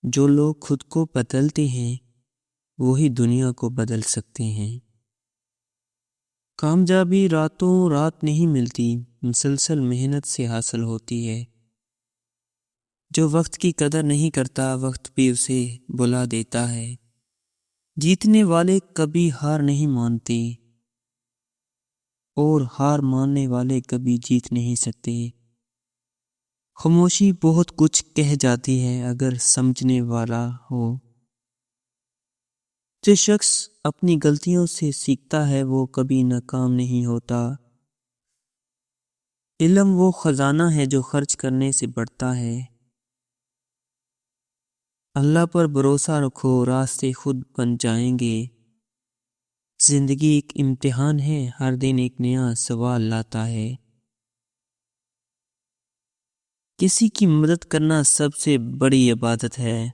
جو لوگ خود کو بدلتے ہیں وہی دنیا کو بدل سکتے ہیں۔ کامیابی راتوں رات نہیں ملتی، مسلسل محنت سے حاصل ہوتی ہے۔ جو وقت کی قدر نہیں کرتا، وقت بھی اسے بلا دیتا ہے۔ جیتنے والے کبھی ہار نہیں مانتے اور ہار ماننے والے کبھی جیت نہیں سکتے۔ خاموشی بہت کچھ کہہ جاتی ہے اگر سمجھنے والا ہو۔ جو شخص اپنی غلطیوں سے سیکھتا ہے وہ کبھی ناکام نہیں ہوتا۔ علم وہ خزانہ ہے جو خرچ کرنے سے بڑھتا ہے۔ اللہ پر بھروسہ رکھو، راستے خود بن جائیں گے۔ زندگی ایک امتحان ہے، ہر دن ایک نیا سوال لاتا ہے۔ کسی کی مدد کرنا سب سے بڑی عبادت ہے۔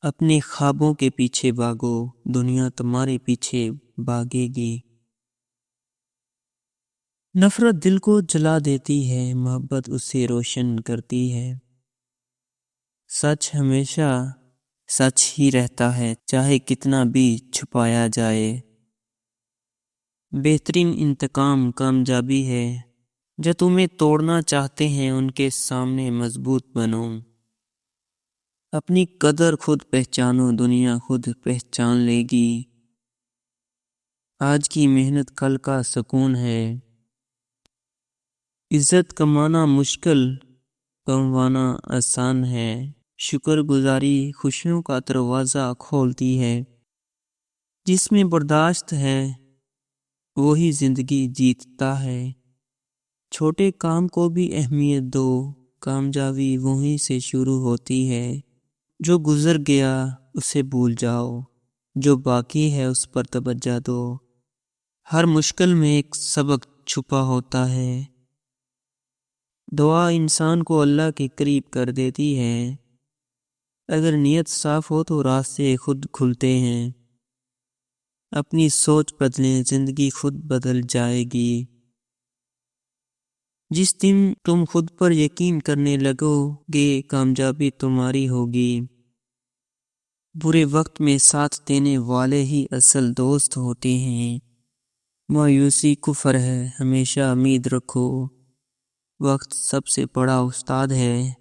اپنے خوابوں کے پیچھے بھاگو، دنیا تمہارے پیچھے بھاگے گی۔ نفرت دل کو جلا دیتی ہے، محبت اسے روشن کرتی ہے۔ سچ ہمیشہ سچ ہی رہتا ہے، چاہے کتنا بھی چھپایا جائے۔ بہترین انتقام کامیابی ہے۔ جو تمہیں توڑنا چاہتے ہیں ان کے سامنے مضبوط بنو۔ اپنی قدر خود پہچانو، دنیا خود پہچان لے گی۔ آج کی محنت کل کا سکون ہے۔ عزت کمانا مشکل، کموانا آسان ہے۔ شکر گزاری خوشیوں کا دروازہ کھولتی ہے۔ جس میں برداشت ہے وہی زندگی جیتتا ہے۔ چھوٹے کام کو بھی اہمیت دو، کامیابی وہیں سے شروع ہوتی ہے۔ جو گزر گیا اسے بھول جاؤ، جو باقی ہے اس پر توجہ دو۔ ہر مشکل میں ایک سبق چھپا ہوتا ہے۔ دعا انسان کو اللہ کے قریب کر دیتی ہے۔ اگر نیت صاف ہو تو راستے خود کھلتے ہیں۔ اپنی سوچ بدلیں، زندگی خود بدل جائے گی۔ جس دن تم خود پر یقین کرنے لگو گے کامیابی تمہاری ہوگی۔ برے وقت میں ساتھ دینے والے ہی اصل دوست ہوتے ہیں۔ مایوسی کفر ہے، ہمیشہ امید رکھو۔ وقت سب سے بڑا استاد ہے۔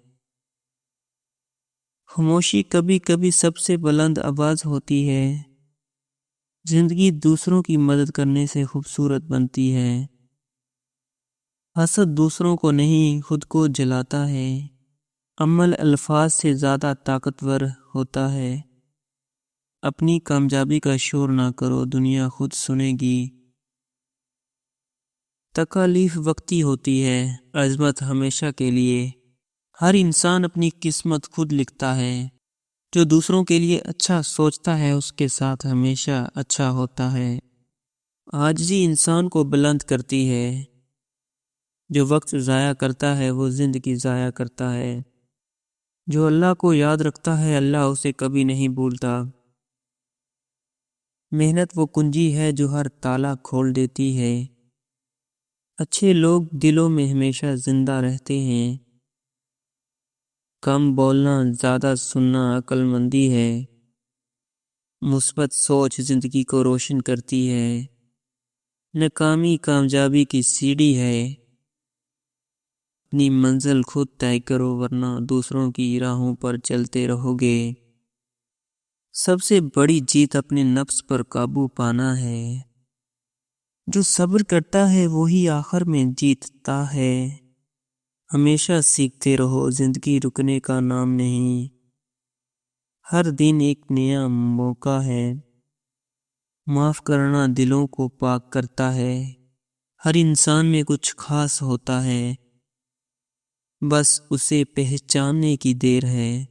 خاموشی کبھی کبھی سب سے بلند آواز ہوتی ہے۔ زندگی دوسروں کی مدد کرنے سے خوبصورت بنتی ہے۔ حسد دوسروں کو نہیں خود کو جلاتا ہے۔ عمل الفاظ سے زیادہ طاقتور ہوتا ہے۔ اپنی کامیابی کا شور نہ کرو، دنیا خود سنے گی۔ تکالیف وقتی ہوتی ہے، عظمت ہمیشہ کے لیے۔ ہر انسان اپنی قسمت خود لکھتا ہے۔ جو دوسروں کے لیے اچھا سوچتا ہے اس کے ساتھ ہمیشہ اچھا ہوتا ہے۔ عاجزی انسان کو بلند کرتی ہے۔ جو وقت ضائع کرتا ہے وہ زندگی ضائع کرتا ہے۔ جو اللہ کو یاد رکھتا ہے اللہ اسے کبھی نہیں بھولتا۔ محنت وہ کنجی ہے جو ہر تالا کھول دیتی ہے۔ اچھے لوگ دلوں میں ہمیشہ زندہ رہتے ہیں۔ کم بولنا زیادہ سننا عقل مندی ہے۔ مثبت سوچ زندگی کو روشن کرتی ہے۔ ناکامی کامیابی کی سیڑھی ہے۔ اپنی منزل خود طے کرو ورنہ دوسروں کی راہوں پر چلتے رہو گے۔ سب سے بڑی جیت اپنے نفس پر قابو پانا ہے۔ جو صبر کرتا ہے وہی آخر میں جیتتا ہے۔ ہمیشہ سیکھتے رہو، زندگی رکنے کا نام نہیں۔ ہر دن ایک نیا موقع ہے۔ معاف کرنا دلوں کو پاک کرتا ہے۔ ہر انسان میں کچھ خاص ہوتا ہے، بس اسے پہچاننے کی دیر ہے۔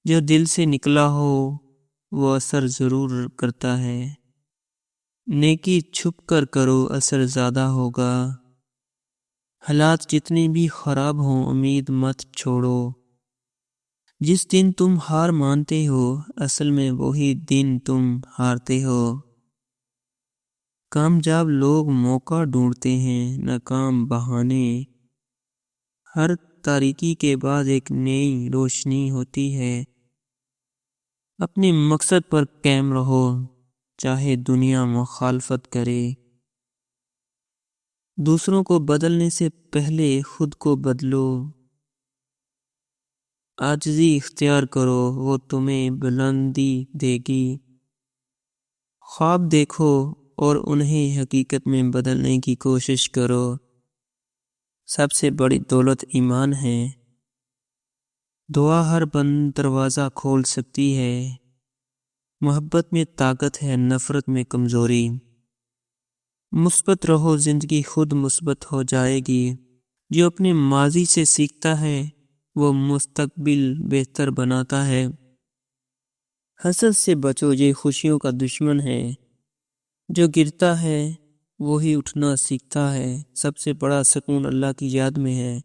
جو دل سے نکلا ہو وہ اثر ضرور کرتا ہے۔ نیکی چھپ کر کرو، اثر زیادہ ہوگا۔ حالات جتنے بھی خراب ہوں امید مت چھوڑو۔ جس دن تم ہار مانتے ہو اصل میں وہی دن تم ہارتے ہو۔ کامیاب لوگ موقع ڈھونڈتے ہیں، ناکام بہانے۔ ہر تاریکی کے بعد ایک نئی روشنی ہوتی ہے۔ اپنے مقصد پر قائم رہو، چاہے دنیا مخالفت کرے۔ دوسروں کو بدلنے سے پہلے خود کو بدلو۔ عاجزی اختیار کرو، وہ تمہیں بلندی دے گی۔ خواب دیکھو اور انہیں حقیقت میں بدلنے کی کوشش کرو۔ سب سے بڑی دولت ایمان ہے۔ دعا ہر بند دروازہ کھول سکتی ہے۔ محبت میں طاقت ہے، نفرت میں کمزوری۔ مثبت رہو، زندگی خود مثبت ہو جائے گی۔ جو اپنے ماضی سے سیکھتا ہے وہ مستقبل بہتر بناتا ہے۔ حسد سے بچو، یہ خوشیوں کا دشمن ہے۔ جو گرتا ہے وہی اٹھنا سیکھتا ہے۔ سب سے بڑا سکون اللہ کی یاد میں ہے۔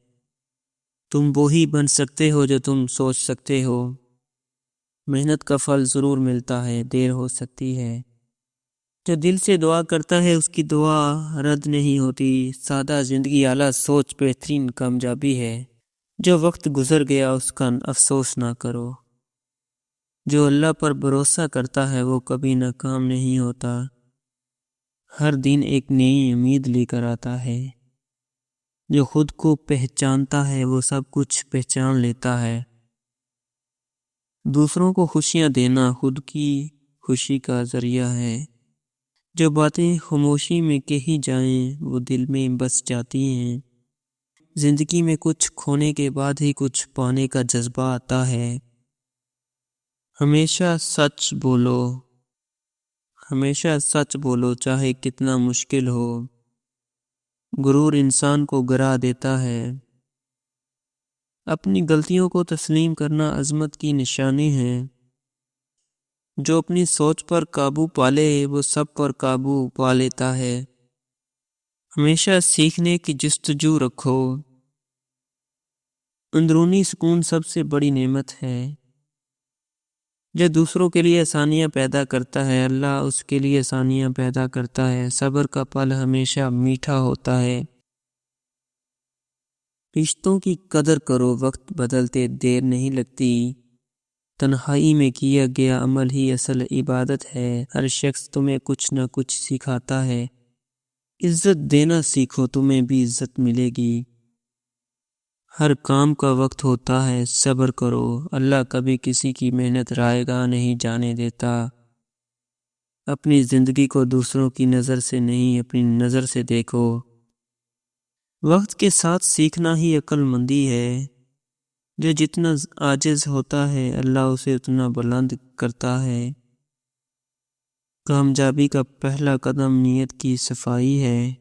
تم وہی بن سکتے ہو جو تم سوچ سکتے ہو۔ محنت کا پھل ضرور ملتا ہے، دیر ہو سکتی ہے۔ جو دل سے دعا کرتا ہے اس کی دعا رد نہیں ہوتی۔ سادہ زندگی اعلیٰ سوچ بہترین کامیابی ہے۔ جو وقت گزر گیا اس کا افسوس نہ کرو۔ جو اللہ پر بھروسہ کرتا ہے وہ کبھی ناکام نہیں ہوتا۔ ہر دن ایک نئی امید لے کر آتا ہے۔ جو خود کو پہچانتا ہے وہ سب کچھ پہچان لیتا ہے۔ دوسروں کو خوشیاں دینا خود کی خوشی کا ذریعہ ہے۔ جو باتیں خاموشی میں کہی جائیں وہ دل میں بس جاتی ہیں۔ زندگی میں کچھ کھونے کے بعد ہی کچھ پانے کا جذبہ آتا ہے۔ ہمیشہ سچ بولو، ہمیشہ سچ بولو چاہے کتنا مشکل ہو۔ غرور انسان کو گرا دیتا ہے۔ اپنی غلطیوں کو تسلیم کرنا عظمت کی نشانی ہے۔ جو اپنی سوچ پر قابو پالے وہ سب پر قابو پا لیتا ہے۔ ہمیشہ سیکھنے کی جستجو رکھو۔ اندرونی سکون سب سے بڑی نعمت ہے۔ جو دوسروں کے لیے آسانیاں پیدا کرتا ہے اللہ اس کے لیے آسانیاں پیدا کرتا ہے۔ صبر کا پھل ہمیشہ میٹھا ہوتا ہے۔ رشتوں کی قدر کرو، وقت بدلتے دیر نہیں لگتی۔ تنہائی میں کیا گیا عمل ہی اصل عبادت ہے۔ ہر شخص تمہیں کچھ نہ کچھ سکھاتا ہے۔ عزت دینا سیکھو، تمہیں بھی عزت ملے گی۔ ہر کام کا وقت ہوتا ہے، صبر کرو۔ اللہ کبھی کسی کی محنت رائے گاہ نہیں جانے دیتا۔ اپنی زندگی کو دوسروں کی نظر سے نہیں اپنی نظر سے دیکھو۔ وقت کے ساتھ سیکھنا ہی عقل مندی ہے۔ جو جتنا عاجز ہوتا ہے اللہ اسے اتنا بلند کرتا ہے۔ کامیابی کا پہلا قدم نیت کی صفائی ہے۔